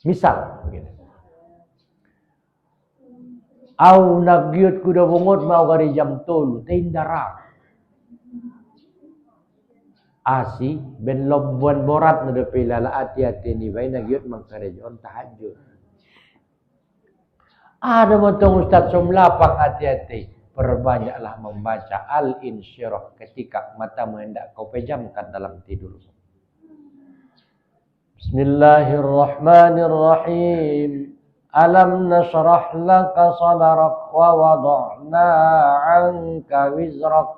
Misal begini. Au nagyut kuda bungut mau gari jam tolu tindara. Asi ben lobbuan borat na depilala hati-hati ni bay nagyut mangkarejon tahajud. Ada mentong Ustaz Sumlapak hati-hati. Perbanyaklah membaca Al-Insyirah ketika matamu hendak kau pejamkan dalam tidur. Bismillahirrahmanirrahim. Alam nashrah laka sadrak wa wada'na 'anka wizrak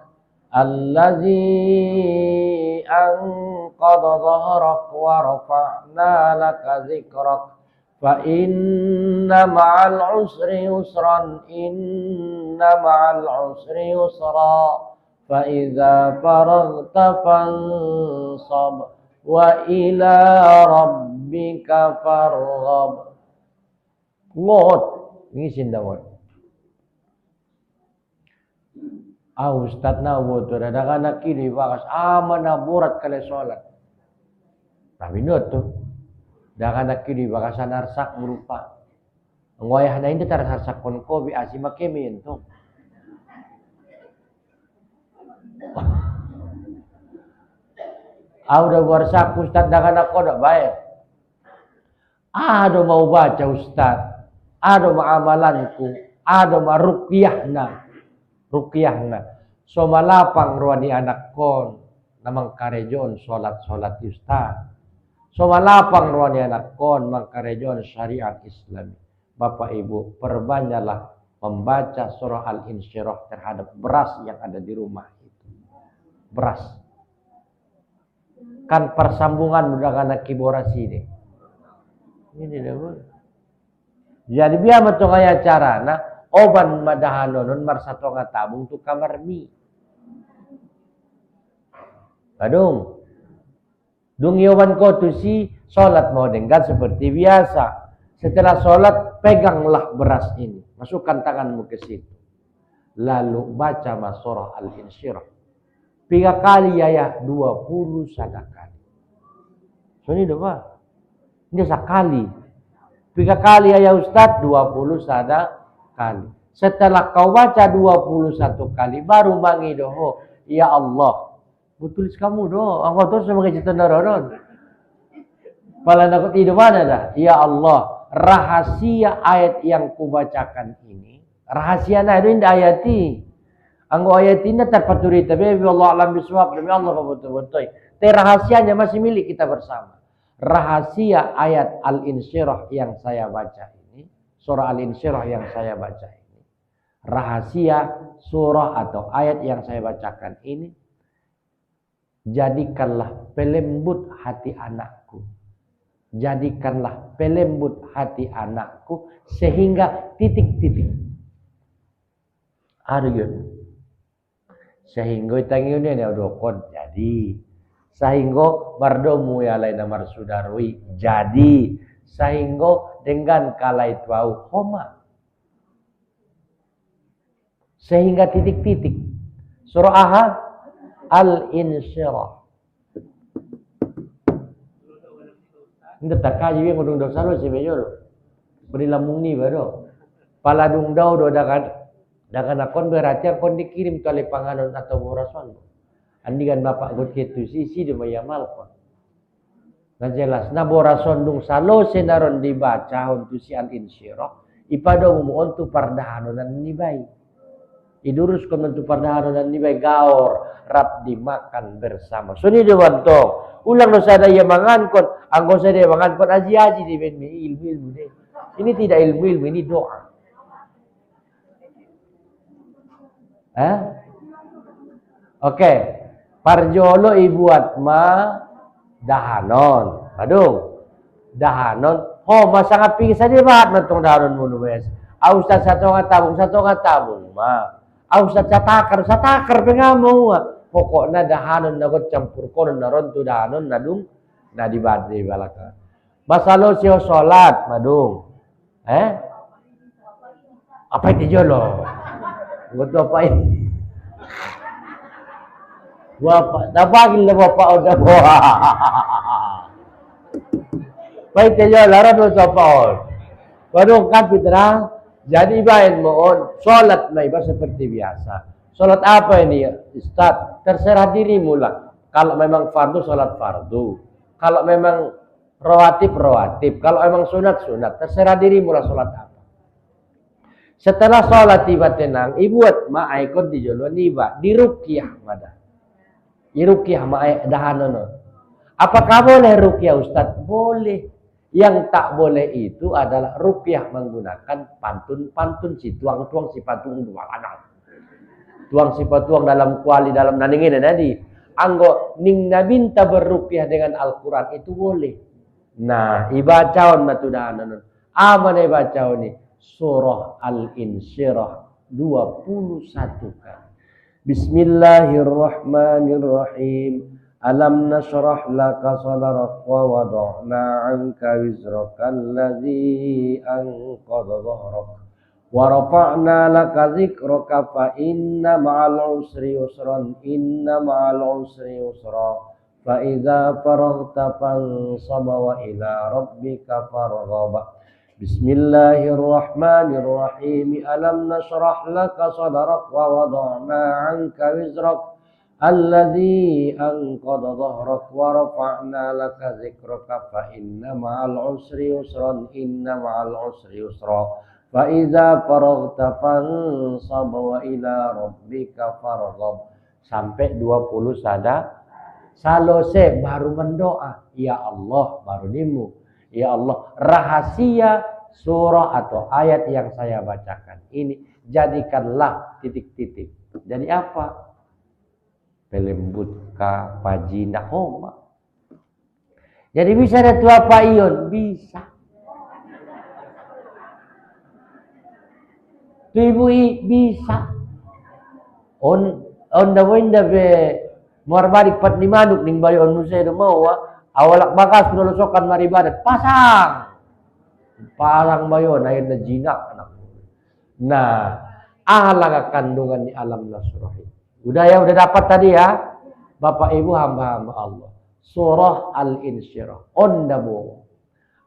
alladzi anqadha dhahrak wa rafa'na laka dzikrak. Fa inna ma'al usri yusran inna ma'al usri yusra fa idza faraghta fansab wa ila rabbika farghab. Ngot ngisin dawon. Ustaz na woto daga nakili bakas amana burat kale salat. Tapi noto daga nakili bakas narsak berupa. Ngoyah na hindi tar sarsak kon ko bi asima kemi ento. Auda warsak Ustaz daga nakoda baik. Ada mau baca Ustaz. Ada amalanku, ada ruqyahna. So malapang ruani anak kon namang karejon salat Ustaz. So malapang ruani anak kon mangkarejon syariat Islami. Bapak Ibu, perbanyaklah membaca surah Al-Insyirah terhadap beras yang ada di rumah itu. Beras. Kan persambungan dengan kiborasi ini. Ini dah boleh. Jadi biar betul kaya cara na oban madahanonon marsato nga tabung tu kamarmi. Padung. Dung iwan ko tu si solat mau denggan seperti biasa. Setelah solat peganglah beras ini, masukkan tanganmu ke situ. Lalu baca surah Al-Insyirah. 3 kali ya 21 kali. So ini doa. Ini sekali. 3 kali ya Ustaz 21 kali. Setelah kau baca 21 kali baru mangidoho, ya Allah. Betul kamu doh. Aku terus sebagai cerita naronon. Pala nakut hidup mana dah? Ya Allah, rahasia ayat yang kubacakan ini, rahasia na itu indah ayati. Anggo ayat ini terpaturi tapi Allah alam biswab demi Allah betul-betul. Tapi rahasianya masih milik kita bersama. Rahasia ayat Al-Insyirah yang saya baca ini, surah Al-Insyirah yang saya baca ini, rahasia surah atau ayat yang saya bacakan ini, jadikanlah pelembut hati anakku. Jadikanlah pelembut hati anakku sehingga titik-titik. Aduh, sehingga tangiun ini udah kon jadi. Sehingga bardomu ya lain namar sudarwi jadi. Sehingga dengan kalai tuau homa. Sehingga titik-titik. Surah Aha Al-Insyirah. Hindi takaji yang udung dosa lo si Bejol. Beri lambung ni baru. Paladung daw do dakan akon berarti akon dikirim kali panganon atau murason. Andi kan bapak got ketu sisi de mayamal kon. Nah jelas na borason dung salo senaron dibaca untuk si Al-Insyirah ipada umuon tu pardahanonan ni bay. Idurus kon tu pardahanonan ni bay gaor rap dimakan bersama. So ni dewan to. Ulang no sada ia mangan kon, anggo sada ia mangan kon aji-aji di ben ilmu deh. Ini tidak ilmu, ini doa. Oke. Parjolo ibuat ma dahanon. Aduh. Dahanon. Oh, masa ngaping sa di bahat matong dahanon mo nuwes. Ustaz satu nga tabung ma. Ustaz sa takar pengamo. Pokoknya dahanon na got campur konon na ron tu dahanon na dung na di balaka. Basalo siyo salat madung. Apa itu jolo? Goto apa ini? Bapak, napagil na bapak o na po. Baik tejo larat lo sopol. Baru kan fitra. Jadi bain mohon sholat iba seperti biasa. Sholat apa ini Ustaz? Terserah dirimu lah. Kalau memang fardu sholat fardu. Kalau memang rawatib. Kalau memang sunat. Terserah dirimu lah sholat apa. Setelah sholat tiba tenang, ibuat ma'aikon di jolon iba di ruqyah mada. Di ruqyah ma'aik dahanono. Apakah boleh ruqyah Ustaz? Boleh. Yang tak boleh itu adalah ruqyah menggunakan pantun si tuang si patung dua anak. Tuang si patuang dalam kuali dalam naningin tadi. Anggo ning nabinta berruqyah dengan Al-Qur'an itu boleh. Nah, ibacaon matudahanon. Aman ibacaon ni surah Al-Insyirah 21 kali. Bismillahirrahmanirrahim. Alam nashrah laka sadrak wa wada'na 'anka wizraka alladzi anqadha dhahrak wa rafa'na laka dzikraka fa inna ma'al usri yusran fa idza faraghta fansab wa ila rabbika farghab. Bismillahirrahmanirrahim. Alam nashrah laka sadrak wa wada'na 'anka wizrak alladzi anqadha dhahrak wa rafa'na laka dzikraka fa inna ma'al usri yusran fa idza faraghta fansab wa ila rabbika farghab. Sampai 20 salose baru mendoa, ya Allah, baru nimu, ya Allah, rahasia surah atau ayat yang saya bacakan ini jadikanlah titik-titik. Jadi apa? Pelembut ka pajina homa. Jadi bisa ada tua payon, bisa. Tibui bisa. On the window be muarbalik pat ni manuk ning bayon musay do mau awalak bakas nulusokan maribadat pasang bayon ayon na jinak anak. Nah, alaga kandungan ni alam nasrohi. Udah ya, udah dapat tadi ya. Bapak Ibu hamba-hamba Allah. Surah Al-Insyirah. Ondamu.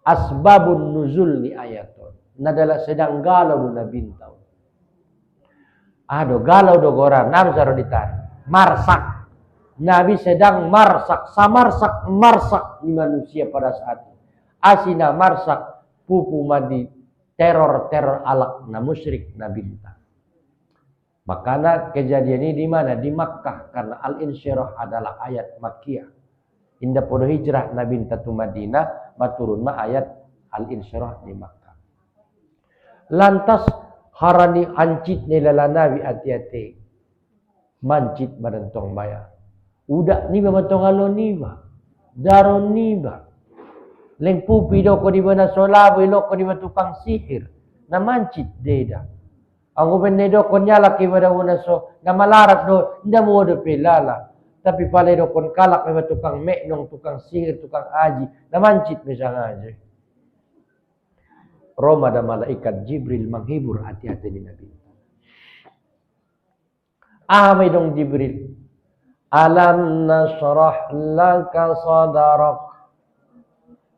Asbabun nuzul ni ayatun. Nadalah sedang galau na bintang. Aduh, galau do goran. Nabi saroditan. Marsak. Nabi sedang marsak. Marsak ni manusia pada saat itu. Asina marsak. Pupu madi. Teror alak na musyrik na bintang. Makanya kejadian ini di mana? Di Makkah. Karena Al-Insyirah adalah ayat Makkiyah. Indah podo hijrah Nabi Tatu Madinah. Maturun ma ayat Al-Insyirah di Makkah. Lantas harani ancit nilala Nabi hati-hati. Mancit barentong maya. Udah niba matong alo niba. Daron niba. Leng pupi do ko di mana solabo ilo ko di tukang sihir. Na mancit deda. Ang ubennedo kon nyalak iba una so na malarat do nda mo do pelala. Tapi pala do kon kalak iba tukang meknong, tukang sihir, tukang aji, namancit misang aji. Roma da malaikat Jibril menghibur hati-hati di Nabi. May dong Jibril. Alam nasrah laka sadarak.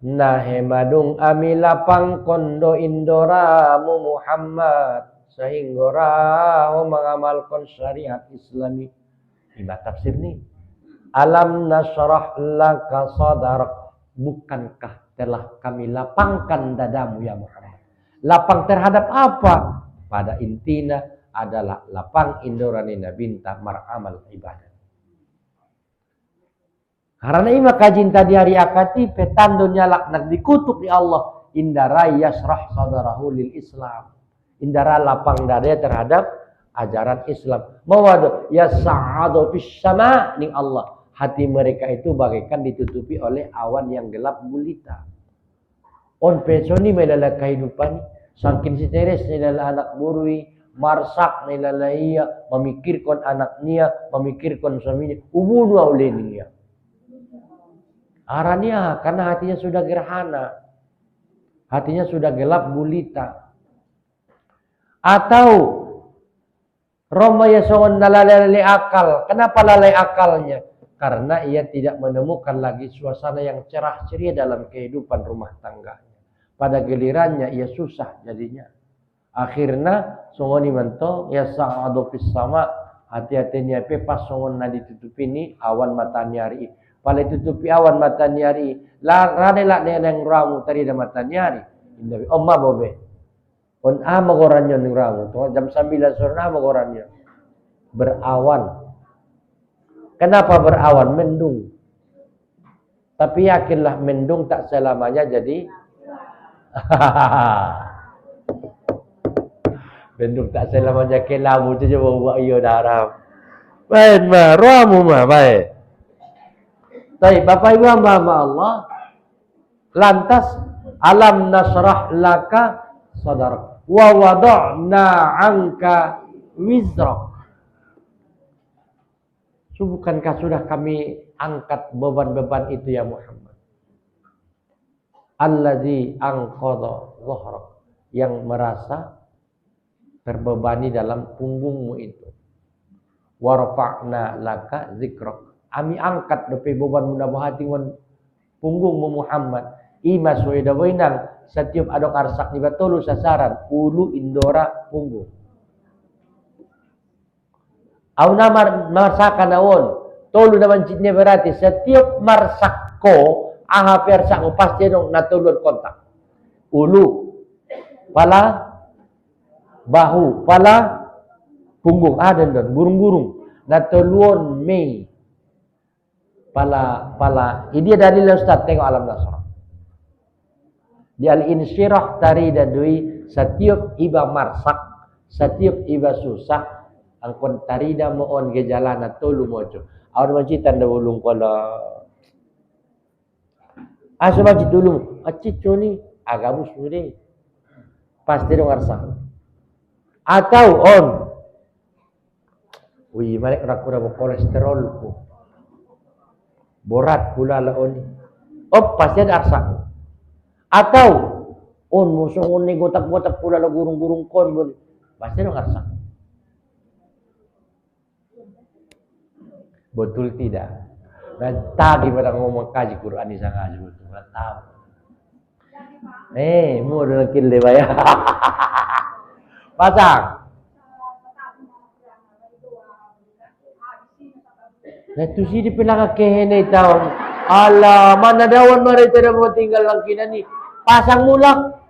Nahemadung amilapang kondo indoramu Muhammad. Sehingga rahu mengamalkan syariat Islami. Ini tafsir nih. Alam nasrah laka sadrak. Bukankah telah kami lapangkan dadamu ya Muhammad? Lapang terhadap apa? Pada intinya adalah lapang indorani nabinta maramal ibadah. Karena ima kajin tadi hari akati petando nyalak nak dikutuk di Allah. Indara yasrah sadarahu lil Islam. Indara lapang dada terhadap ajaran Islam. Mawadu yas'adu fis sama' ning Allah. Hati mereka itu bagaikan ditutupi oleh awan yang gelap gulita. On pesoni melala kehidupan. Saking siteres nilala anak burui. Marsak nilala iya. Memikirkan anaknya. Memikirkan suaminya. Ubunu auleniya. Aranya karena hatinya sudah gerhana. Hatinya sudah gelap gulita. Atau Roma yasawon na lalai akal. Kenapa lalai akalnya? Karena ia tidak menemukan lagi suasana yang cerah ceria dalam kehidupan rumah tangganya. Pada gilirannya ia susah jadinya. Akhirnya songoni mento ya sa'adu fis sama, hati-hati ni ape pas songon na ditutupi ni awan matahari. Pala tutupi awan matahari, rade la neng ramu tadi da matahari. Indawi omma bobe. On magoranyo ning ramu to jam 9 sore magoranyo. Berawan. Kenapa berawan? Mendung. Tapi yakinlah mendung tak selamanya jadi mendung tak selamanya kelamu tu je buat iyo darah. Baik mah, ramu mah baik. Baik, Bapak Ibu hamba Allah. Lantas alam nasrah laka sadrak wa wada'na anka wizrak. Bukankah sudah kami angkat beban-beban itu ya Muhammad? Allazi anqadha dhahrak, yang merasa terbebani dalam punggungmu itu. Wa rafa'na laka zikrak, kami angkat depe beban munabah hati punggungmu Muhammad. Ima suida boinang setiap adok arsak ni batulu sasaran ulu indora punggung. Au namar marsakan awon tolu naman citnya berarti setiap marsakko aha persakko pasti dong natulun kontak. Ulu, pala, bahu, pala, punggung ada don burung-burung natulun mei. Pala ini dalil Ustaz, tengok alam nasrah. Di al-insyirah tari dadui setiap iba marsak, setiap iba susah angkon tarida moon gejala na tolu mojo. Awal macam tanda ulung kola. Aso macam dulu, acit coni agabus sudah. Pasti dong arsa. Atau on. Wih, mereka rakura kolesterol ku. Borat pula lah on. Oh, pasti ada arsa. Atau on musuh on ni gotak-gotak pula lah gurung-gurung kon boleh. Pasti dong arsa. Betul tidak? Dan tadi pada ngomong kaji Quran di sana betul. Tahu. Mau ada kill deh ya. Pasang. Nah tu sih di pelang kehene tahun. Allah, mana dawan mari tidak mau tinggal lagi ni. Pasang mulak.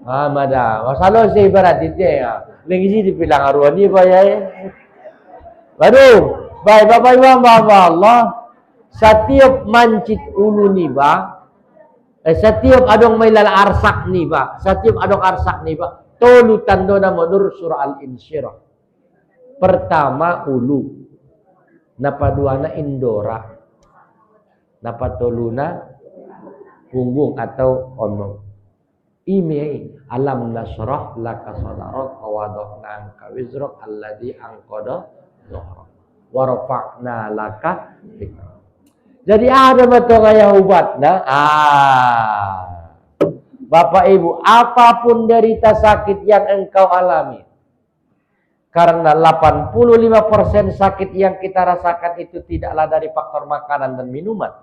Mada. Masalah saya ibarat itu ya. Lagi sih di pelang arwah ni apa ya? Baru. Baik, Bapak Ibu hamba Allah, setiap mancit ulu ni ba, setiap adong mailal arsak ni ba, setiap adong arsak ni ba, tolu tando na menurut surah Al-Insyirah. Pertama ulu, napaduana indora, napatoluna punggung atau omong. Imi alam nasrah laka sadrak wa wada'na anka wizrak alladzi anqadha dhahrak. Warafa'na laka dzikra. Jadi ada betul kayak ubat nah. Bapak Ibu, apapun derita sakit yang engkau alami, karena 85% sakit yang kita rasakan itu tidaklah dari faktor makanan dan minuman,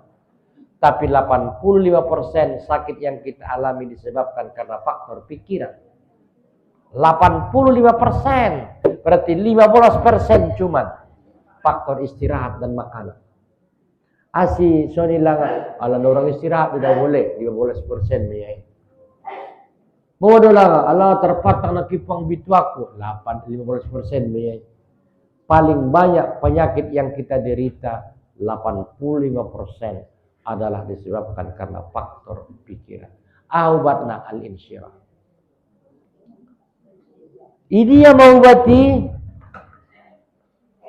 tapi 85% sakit yang kita alami disebabkan karena faktor pikiran. 85%, berarti 15% cuman faktor istirahat dan makanan. Asi soni lang ala orang istirahat tidak boleh 15% meyai. Bodoh lang ala terpatang na kipang bituaku 15% meyai. Paling banyak penyakit yang kita derita 85% adalah disebabkan karena faktor pikiran. Obatna al-insyirah. Ini yang mengobati.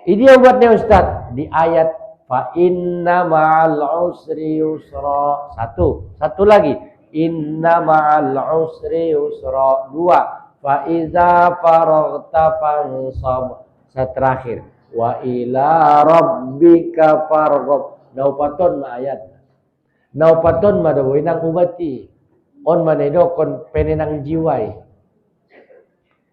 Ini obatnya Ustaz di ayat fa inna ma'al usri yusra. Satu lagi inna ma'al usri yusra. 2 fa iza faraghta fansab. Terakhir wa ila rabbika farghab. Naupaton ma ayat. Naupaton ma daw inang ubati. On manedo kon penenang jiwai.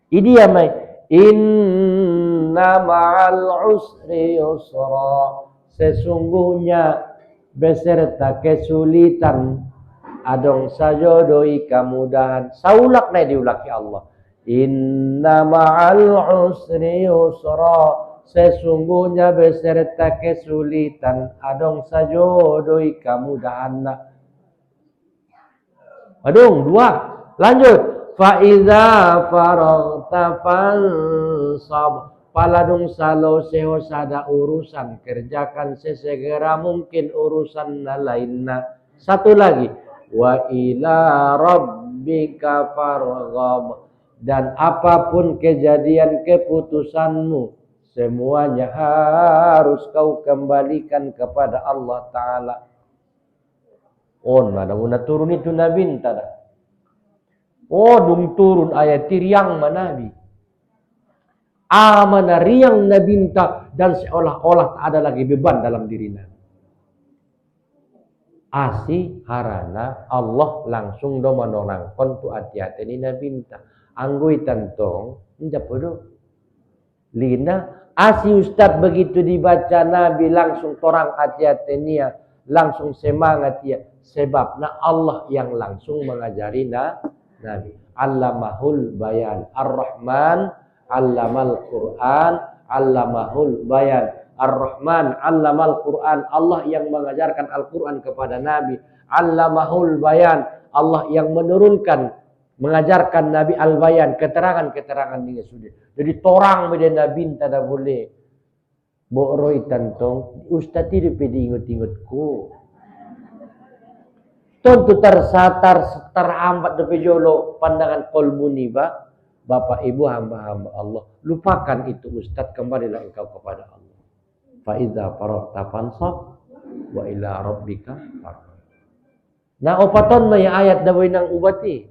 Ini ya mai inna ma'al usri yusra. sesungguhnya beserta kesulitan adong sajodoi kemudahan. Saulak na diulaki Allah. Inna ma'al usri yusra. Sesungguhnya beserta kesulitan adong sajodoi kemudahan. Adong dua. Lanjut. Fa'iza faragta fansab. Paladung salo seho sada urusan. Kerjakan sesegera mungkin urusan lainnya. Satu lagi. Wa ila rabbika farghab. Dan apapun kejadian keputusanmu. Semuanya harus kau kembalikan kepada Allah Ta'ala. Oh, mana muna turun itu Nabi tada. Oh, dung turun ayat tiriang manabi. Amana riang Nabi dan seolah-olah tak ada lagi beban dalam diri Nabi. Asi harana Allah langsung do manorangkon tu hati-hati ni Nabi anggoi tantong inja podo. Lina asi Ustaz begitu dibaca Nabi langsung torang hati-hati niya, langsung semangat ya. Sebab Allah yang langsung mengajari Nabi. Allamahul bayan. Ar-Rahman allamal Quran. Allamahul bayan. Ar-Rahman allamal Quran. Allah yang mengajarkan Al-Quran kepada Nabi. Allamahul bayan. Allah yang menurunkan, mengajarkan Nabi al-bayan. Keterangan-keterangan ini sudah. Jadi torang beda Nabi tidak boleh. Boroi tantong. Ustaz tidak pedi ingut-ingutku. Tentu terhambat depe jolo pandangan kolbuni ba. Bapak ibu hamba-hamba Allah. Lupakan itu Ustaz, kembalilah engkau kepada Allah. Fa idza faraghta fansab wa ila rabbika farghab. Nah opaton may ayat dawai nang ubati.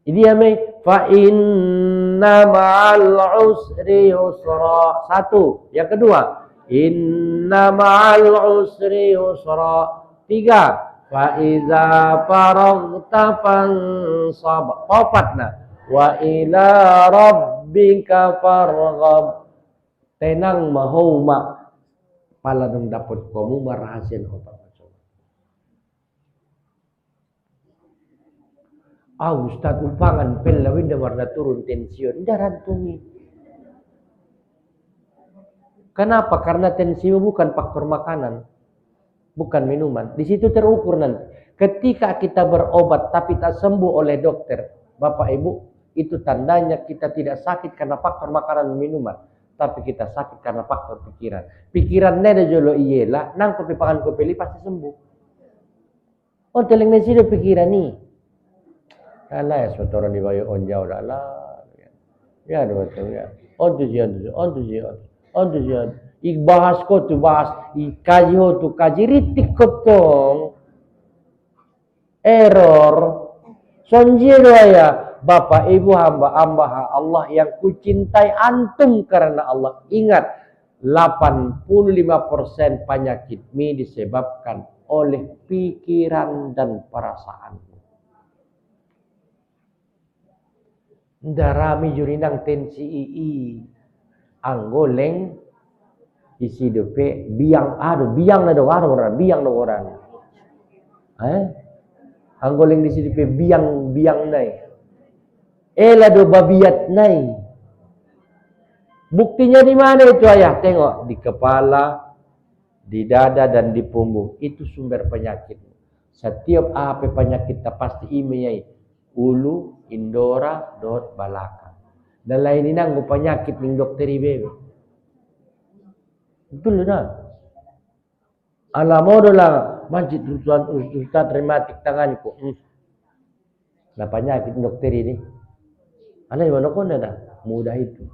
Ini ame fa inna ma'al usri yusra. Satu. Yang kedua, inna ma'al usri yusra. Tiga. Fa iza faraghta fansab. Popatna. Wa ila rabbika farghab. Tenang mahoma. Pala nang dapat kamu marahasin otak. Ustaz upangan pel lawin da warna turun tension. Darantungi. Kenapa? Karena tensimu bukan faktor makanan. Bukan minuman. Di situ terukur nanti. Ketika kita berobat tapi tak sembuh oleh dokter. Bapak Ibu, itu tandanya kita tidak sakit karena faktor makanan dan minuman. Tapi kita sakit karena faktor pikiran. Pikiran neda jolo iyalah. Nang kopi pangan kopi pasti sembuh. Oh teleng nasi ada pikiran nih. Alah ya setoran dibayu onjau dah lah. Ya ada betul ya. On tu jian. Ik bahas ko tu bahas. Ik kaji ho tu kaji ritik ko tong. Error. Sonjiro ya. Bapak ibu hamba Allah yang kucintai antum karena Allah. Ingat. 85% penyakit mi disebabkan oleh pikiran dan perasaan. Darami jurinang tensi anggoleng isi dope biang na do orang. Anggoleng isi dope biang nai. Ela do babiat nai. Buktinya di mana itu ayah? Tengok di kepala, di dada dan di punggung. Itu sumber penyakit. Setiap apa penyakit tak pasti imeyai. Ulu, indora, dot, balaka. Dan lain ini nanggo penyakit ning dokter bebe. Betul dah. Alamodo lah masjid ustaz rematik tanganku. Nah penyakit dokter ini. Ana mana kau dah mudah itu.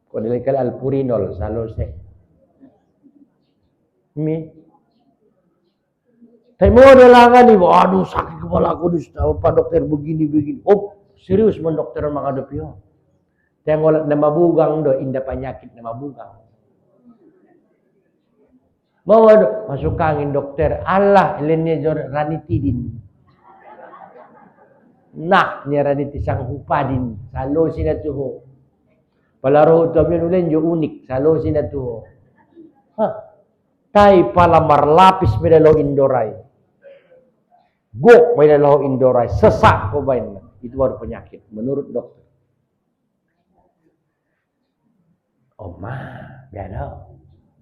Kau delikal alpurinol salose. Mi. Tapi mau delangan nih, waduh sakit kepala aku Pak dokter begini. Oh serius mendokter menghadapi yo. Tengok nama bugang do indah penyakit nama bugang. Mau masuk angin dokter Allah elennya jor ranitidin. Nah ni raniti sang hupadin salo sina tuho. Palaro to men ulen jo unik salo sina tuho. Hah. Tai pala marlapis medalo indorai. Gok medalo indorai. Sesak ko bain. Itu baru penyakit menurut dokter. Oh biar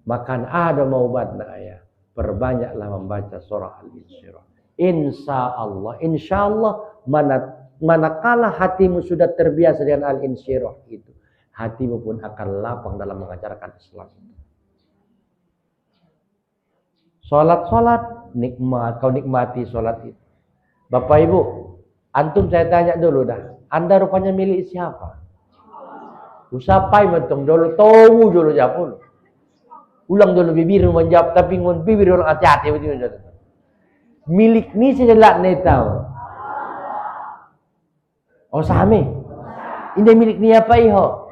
makan ada mau obat nak ayah. Perbanyaklah membaca surah Al-Insyirah. Insya Allah, manakala hatimu sudah terbiasa dengan Al-Insyirah itu, hatimu pun akan lapang dalam mengajarkan Islam. Salat, nikmat, kau nikmati salat itu. Bapak Ibu, antum saya tanya dulu dah, Anda rupanya milik siapa? Usapai mentong dulu, tahu dulu japun. Ulang dulu bibir menjawab, tapi ngon bibir orang hati-hati betul. Milik ni sejelak ni tahu. Oh sahami. Ini milik ni apa iho?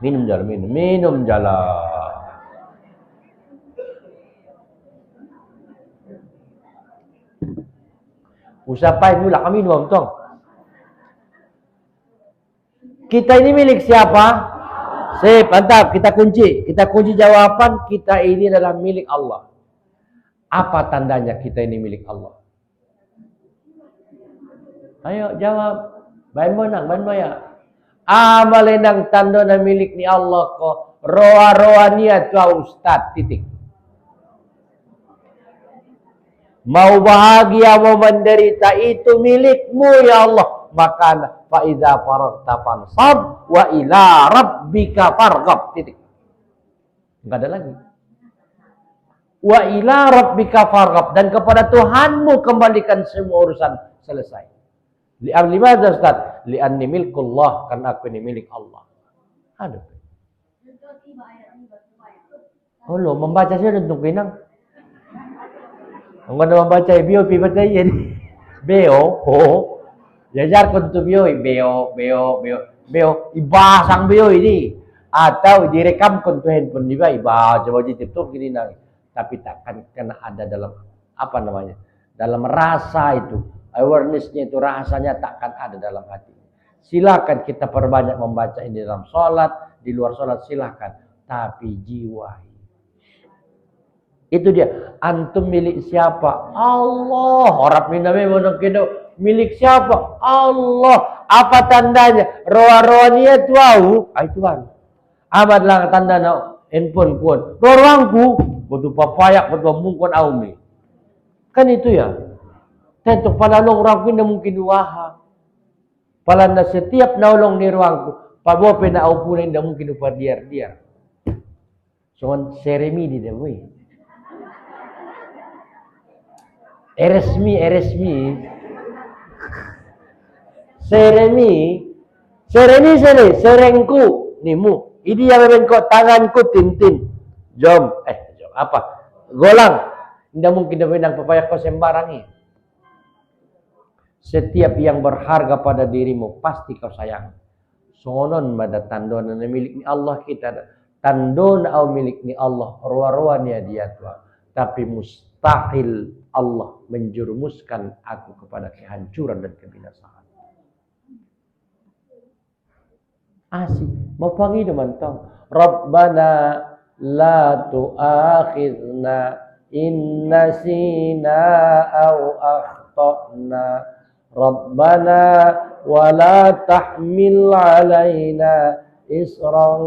Minum jala. Usapai mula kami minum tong. Kita ini milik siapa? Sip, mantap. Kita kunci jawaban. Kita ini adalah milik Allah. Apa tandanya kita ini milik Allah? Ayo jawab. Bain monang, bain moya. Amalenang tanda na milik ni Allah ko. Roa-roa niya tua ustad. Titik. Mau bahagia, mau menderita, itu milikmu ya Allah. Maka fa'idha faragta fansab wa ila rabbika farghab. Titik. Enggak ada lagi. Wa ila rabbika farghab, dan kepada Tuhanmu kembalikan semua urusan. Selesai. Limadha Ustaz? Li'anni milkullah, karena aku ini milik Allah. Aduh. Oh lo membaca saja untuk pinang. Ang ganda membaca bio pi baca yan. Beo, jajar ko to beo, ibasang beo ini. Atau direkam ko to handphone di ba, iba coba di TikTok gini nang. Tapi takkan kena ada dalam apa namanya? Dalam rasa itu, awareness-nya itu, rasanya takkan ada dalam hati. Silakan kita perbanyak membaca ini dalam sholat, di luar sholat silakan. Tapi jiwa itu dia. Antum milik siapa? Allah. Orang minamnya monokido. Milik siapa? Allah. Apa tandanya? Roa-roa niya tuau. Ay Tuhan. Amat lang tanda na handphone ko. Roruangku. Betul papayak, betul mungkon aumi. Kan itu ya. Tentu palalong orang ko na mungkin waha. Pala na setiap naulong ni ruangku. Pabope na aupunin na mungkin upadiar-diar. So, seremi di demoy. Eresmi. Serengku nimu. Ini yang memang tanganku tintin. Jom apa? Golang. Tidak mungkin dia papaya kau sembarangi. Setiap yang berharga pada dirimu pasti kau sayang. Sonon pada tandon milik ni Allah kita. Tandon au milik ni Allah. Rua-ruanya dia tua. Tapi mustahil Allah menjerumuskan aku kepada kehancuran dan kebinasaan. Asik. Mau panggil teman tong. Rabbana la tu'akhidna in nasina au akhtana. Rabbana wa la tahmil alaina isran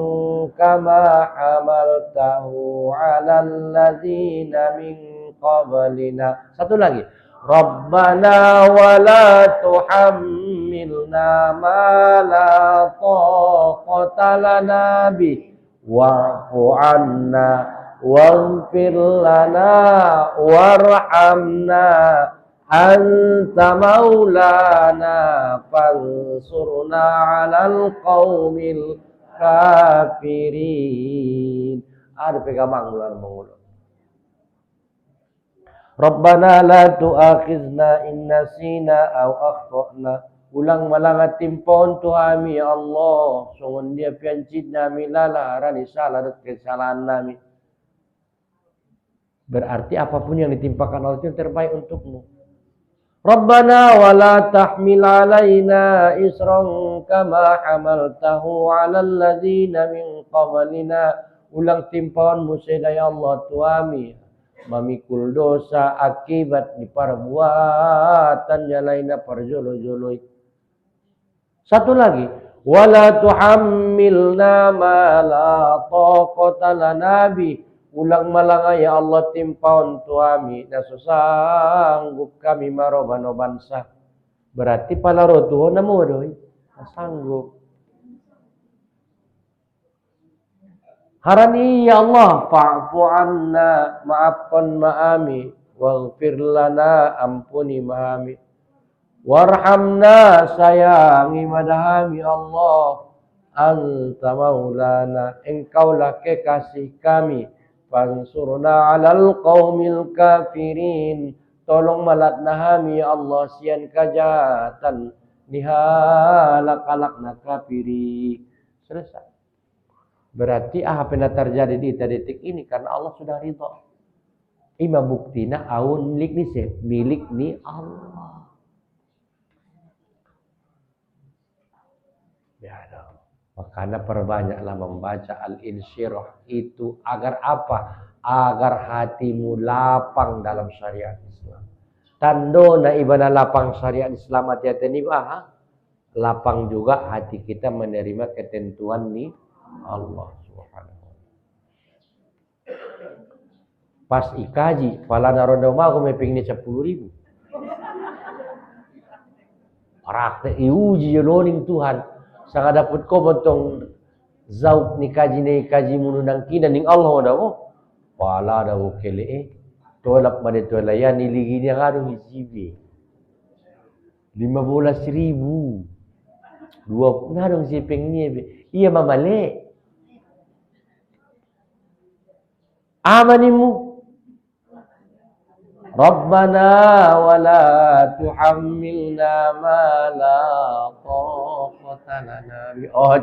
kama hamaltahu 'alal ladzina min qablina. Satu lagi. Rabbana wa la tuhammilna ma la taqata lana bih wa'fu 'anna waghfir lana warhamna anta maulana fansurna 'alal qaumil kafirin. Ada pegamang mulan mengulut. Rabbana la tu'akhizna in nasina aw akhtana. Ulang malangat timpon tuhami ya Allah. Sungun dia piancit nami lalaran salah dan kesalahan nami. Berarti apapun yang ditimpakan Allah itu yang terbaik untukmu. Rabbana wa la tahmil alaina isran kama hamaltahu ala alladzina min qablina. Ulang timpawan musida ya Allah tuami memikul dosa akibat di perbuatan jalaina perjolo-jolo. Satu lagi, wala tuhammilna ma la taqata lana bi. Ulang malang ya Allah timpaun tuami na susanggup kami marobano bansa. Berarti palaro tuho na mo doy. Sanggup. Harani ya Allah fa'fu anna maafkan ma'ami waghfir lana ampuni ma'ami warhamna sayangi madahami Allah anta maulana engkaulah kekasih kami fansurna 'alal qaumil kafirin tolong malatnahami ya Allah sian kajatan nihalak-alakna kafiri. Selesai. Berarti apa yang terjadi di detik ini karena Allah sudah ridha. Ima buktina aun milik ni se, milik ni Allah. Ya dong. Makanya perbanyaklah membaca al-insyirah itu agar apa? Agar hatimu lapang dalam syariat Islam. Tando na ibadah lapang syariat Islam hati-hati ni lapang juga hati kita menerima ketentuan ni Allah Subhanahu wa ta'ala. Pas ikaji, pala narondo aku meping ni 10.000. Praktek iuji loning Tuhan. Sang dapat ko bentong zauk ni kaji munundang kina ning Allah daw. Pala daw kele tolak made tolayan niligi niya ngado hisibi. 15.000. 20 ngadong sipeng niya. Iya mamali. Amanimu Rabbana wa la tuhammilna ma la taqata lana bi. Oh,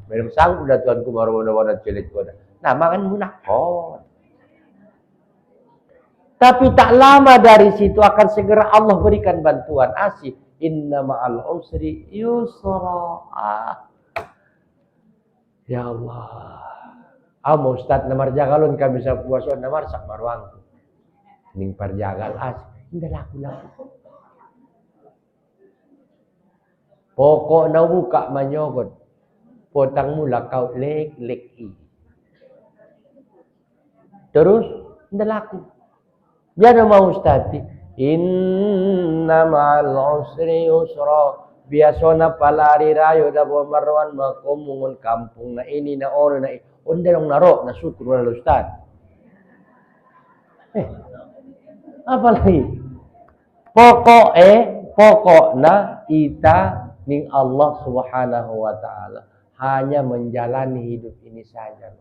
belum sanggup dah Tuhanku baru celit ko dah. Nah, makan munafik. Tapi tak lama dari situ akan segera Allah berikan bantuan asih. Inna ma'al usri yusra. Ya Allah. Amo Ustaz namar jagalon kami sa puaso namar sak marwangku. Ning parjagal hindi laku. Pokok na buka manyogot. Potang mula kau lek i. Terus hindi laku. Yan ang Ustaz. Inna ma'al usri yusra. Biasa na palari rayo da buwan marwan makumungon kampung na ini na ono na ini. Onda yung naro na sutro na Ustaz. Apa lagi? Pokok na ita ning Allah Subhanahu wa ta'ala hanya menjalani hidup ini saja.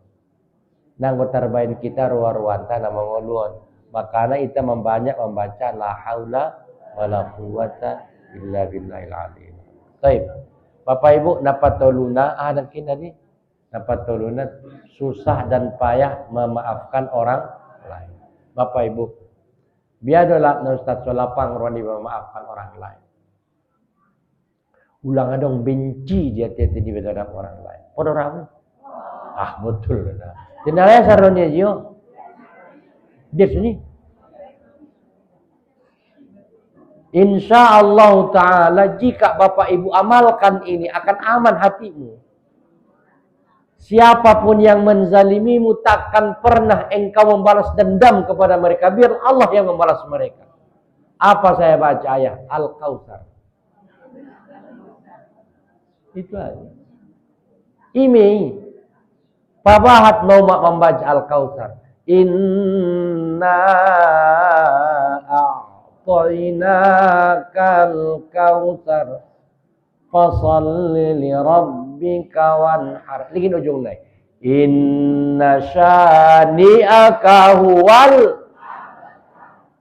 Nang terbaik kita ruar-ruanta na manguluan. Makanya kita membaca la haula wala quwata illa billahil azim. Baik. Bapak Ibu napatuluna dan kinani napatuluna susah dan payah memaafkan orang lain. Bapak Ibu, biadolah na Ustaz solapang roni memaafkan orang lain. Ulang dong benci dia tiap di terhadap orang lain. Pada orang betul dah. Jenaranya saronya jio. Dia sini. Insya Allah Ta'ala jika Bapak Ibu amalkan ini akan aman hatimu. Siapapun yang menzalimimu takkan pernah engkau membalas dendam kepada mereka. Biar Allah yang membalas mereka. Apa saya baca ayat Al-Kautsar. Itu aja. Ini pabahat mau membaca Al-Kautsar. Inna a'tainakal kautsar fasalli li rabbika wanhar. Ligin ujung naik. Inna syani'aka huwal.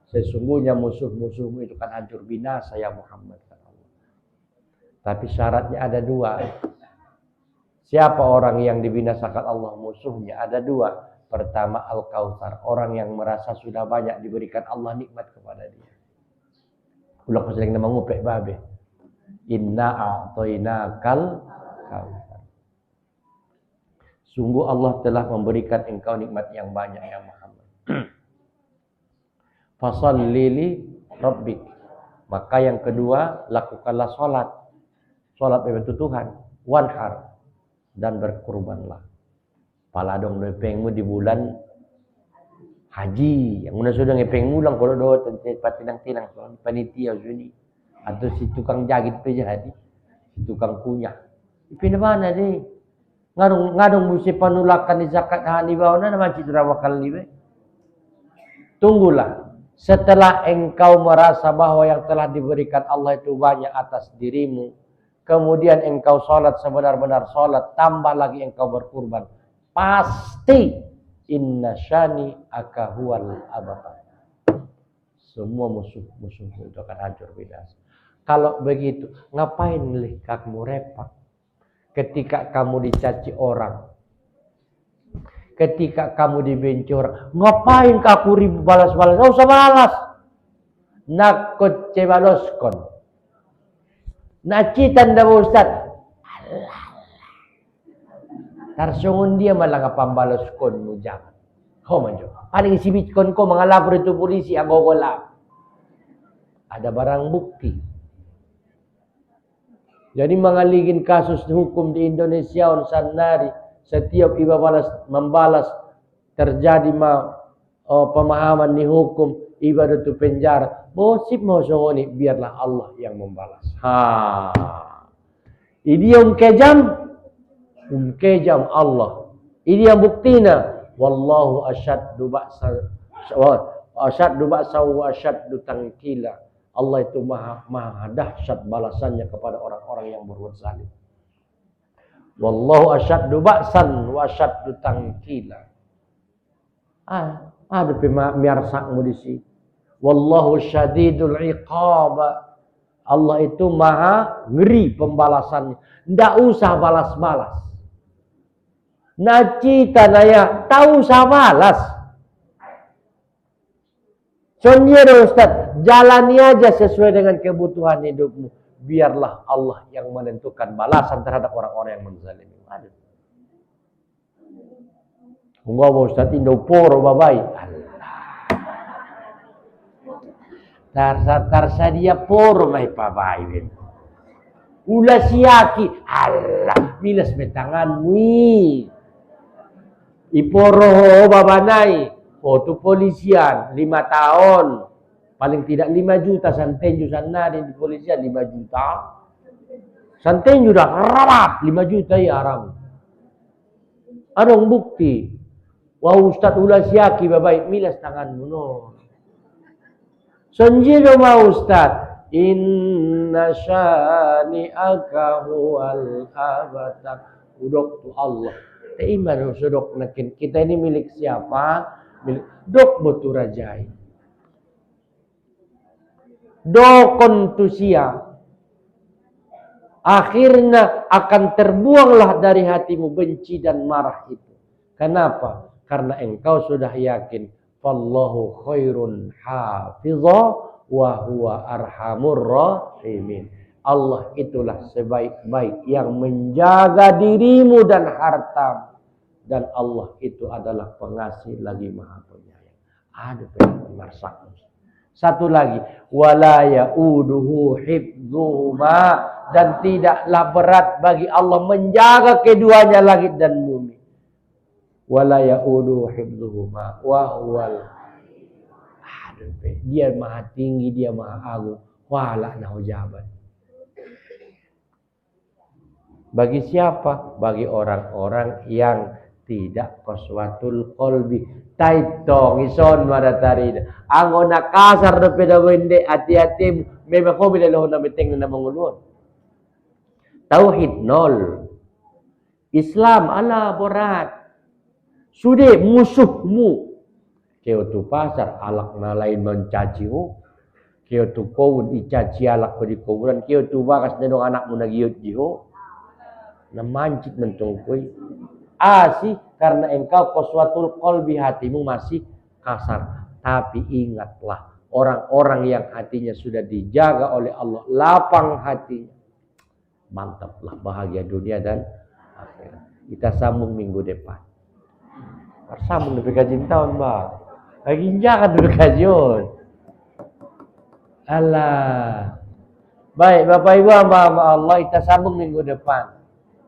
Sesungguhnya musuh-musuhmu itu kan hancur binasa ya Muhammad. Tapi syaratnya ada dua. Siapa orang yang dibinasakan Allah musuhnya? Ada dua. Pertama Al-Kautsar. Orang yang merasa sudah banyak diberikan Allah nikmat kepada dia. Ulang ko sila nama ngupek babe. Inna a'toinakal kautsar. Sungguh Allah telah memberikan engkau nikmat yang banyak ya Muhammad. Fasalli li rabbik. Maka yang kedua, lakukanlah salat. Salat ibadah Tuhan, wanhar dan berkurbanlah. Paladong nepengmu di bulan haji. Yang mana sudah ngepengmu lang kalau do tempat tinang-tinang panitia sini atau si tukang jagit pejadi, si tukang kunyah. Ipin mana ni? Ngadong musi panulakan di zakat hani bauna nama citra wakal libe. Tunggulah. Setelah engkau merasa bahwa yang telah diberikan Allah itu banyak atas dirimu, kemudian engkau sholat sebenar-benar sholat, tambah lagi engkau berkurban, pasti inna syani akahual abatan. Semua musuh-musuh itu akan hancur binasa. Kalau begitu, ngapain kamu repot? Ketika kamu dicaci orang, ketika kamu dibenci orang, ngapain kaku ribu balas-balas? Nggak usah balas. Nakut cebaloskon. Nacitan dah Ustaz. Tarsungun dia malah ngapambaloskon mo jangan. Ho manjo. Paling sibit kon ko mga lapor itu polisi agogola. Ada barang bukti. Jadi mengaligin kasus hukum di Indonesia on sanari, setiap iba membalas terjadi pemahaman di hukum iba itu penjara. Bosip mau songoni biarlah Allah yang membalas. Ini yang kejam Allah. Ini yang buktinya. Wallahu asyaddu ba'sa wa asyaddu tangkila. Allah itu maha dahsyat balasannya kepada orang-orang yang berbuat zalim. Wallahu asyaddu ba'san wa asyaddu tangkila. Ada pemiarsakmu di sini. Wallahu syadidul iqab. Allah itu maha ngeri pembalasannya. Ndak usah balas-balas. Nacita naya, tak usah balas. Contohnya Ustaz, jalani aja sesuai dengan kebutuhan hidupmu. Biarlah Allah yang menentukan balasan terhadap orang-orang yang menzalimi. Ada. Enggak Ustaz, Indo poro babai. Tarsa dia poro mai babai. Ulah siaki. Allah, milas betanganmu. Iporo babanai. Foto polisian 5 tahun. Paling tidak 5 juta santenju sana di polisian 5 juta. Santenju dah rapat 5 juta ya haram. Adong bukti. Wah Ustaz ulah siaki babai milas tanganmu no. Sonjiro ma Ustaz. Inna syani'aka huwal abtar. Udok tu Allah. Iman sudok nakin. Kita ini milik siapa? Milik dok botu rajai. Dokon tu sia. Akhirnya akan terbuanglah dari hatimu benci dan marah itu. Kenapa? Karena engkau sudah yakin. Fallahu khairun hafizha wa huwa arhamur rahimin. Allah itulah sebaik-baik yang menjaga dirimu dan hartamu. Dan Allah itu adalah pengasih lagi maha penyayang. Ada pemarsak. Satu lagi. Wala ya'uduhu hifdzuhuma. Dan tidaklah berat bagi Allah menjaga keduanya langit dan bumi. Wala ya'uduhu hifdzuhuma. Wahuwal. Dia maha tinggi, dia maha agung. Wala nahu jabat. Bagi siapa? Bagi orang-orang yang tidak qaswatul qalbi. Taitong ison maratari. Ang ona kasar do peda wende hati-hati memang ko bilalo na meteng na mangulon. Tauhid nol. Islam ala berat. Sudah musuhmu. Kau tu pasar alak na lain mencacimu. Kau tu kau dicaci alak di kuburan. Kau tu bakas na dong anakmu nagiyot jiho. Namancit mentungkui. Asih karena engkau qaswatul qalbi hatimu masih kasar. Tapi ingatlah orang-orang yang hatinya sudah dijaga oleh Allah, lapang hatinya. Mantaplah, bahagia dunia dan akhirat. Kita sambung minggu depan. Sambung lebih kajian tahun, Bang. Lagi jangan dulu kajian. Allah. Baik, Bapak Ibu hamba Allah, kita sambung minggu depan.